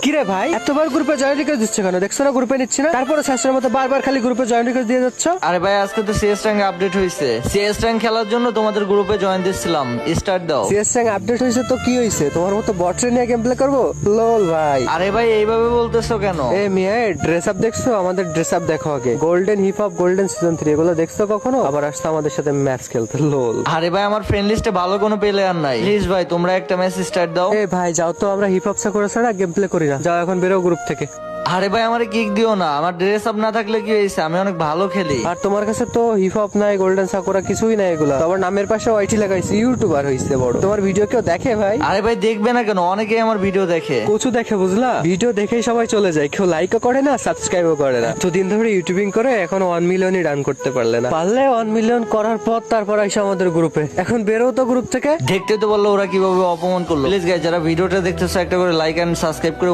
কিরে ভাই এতবার গ্রুপে জয়েন রিকোয়েস্ট দিচ্ছ কেন? দেখছো না গ্রুপে নিচ্ছি না, তারপরে শাস্ত্রের মতো বারবার খালি গ্রুপে জয়েন রিকোয়েস্ট দিয়ে যাচ্ছ। আরে ভাই আজকে তো সিএস র্যাঙ্ক আপডেট হয়েছে, সিএস র্যাঙ্ক খেলার জন্য তোমাদের গ্রুপে জয়েন দিচ্ছিলাম, স্টার্ট দাও। সিএস র্যাঙ্ক আপডেট হয়েছে তো কি হয়েছে? তোমার মতো বটরে নিয়ে গেম প্লে করবো? লোল ভাই। আরে ভাই এইভাবে বলতেছো কেন? এ মিয়া ড্রেস আপ দেখছো? আমাদের ড্রেস আপ দেখো আগে। Golden hip hop, golden season 3 এগুলো দেখছো কখনো? আবার আসছে আমাদের সাথে ম্যাচ খেলতে। লোল। আরে ভাই আমার ফ্রেন্ড লিস্টে ভালো কোনো প্লেয়ার নাই, প্লিজ ভাই তোমরা একটা ম্যাচ স্টার্ট দাও। এ ভাই যাও তো, আমরা হিপ হপ করে ছাড়া গেম প্লে করি না। যাও এখন বেরো গ্রুপ থেকে। আরে ভাই আমারে কিক দিও না, আমার ড্রেস আপ না থাকলে কি হয়েছে, আমি অনেক ভালো খেলি। আর তোমার কাছে তো হিপ হপ নাই, গোল্ডেন সাকুরা কিছুই নাই এগুলা। তোমার নামের পাশে ওয়াইটি লাগাইছে, ইউটিউবার হইছে বড়। তোমার ভিডিও কেউ দেখে ভাই? আরে ভাই দেখবে না কেন, অনেকেই আমার ভিডিও দেখে। কচু দেখে বুঝলা, ভিডিও দেখেই সবাই চলে যায়, কেউ লাইকও করে না, সাবস্ক্রাইবও করে না। এতদিন ধরে ইউটিউবিং করে এখন 1 মিলিয়নই রান করতে পারলে না। পারলে 1 মিলিয়ন করার পর তারপর আইসা আমাদের গ্রুপে। এখন বেরো তো গ্রুপ থেকে। দেখতে তো বললো ওরা কিভাবে অপমান করলো। প্লিজ গাইজ যারা ভিডিওটা দেখতেছো একটা করে লাইক এন্ড সাবস্ক্রাইব করে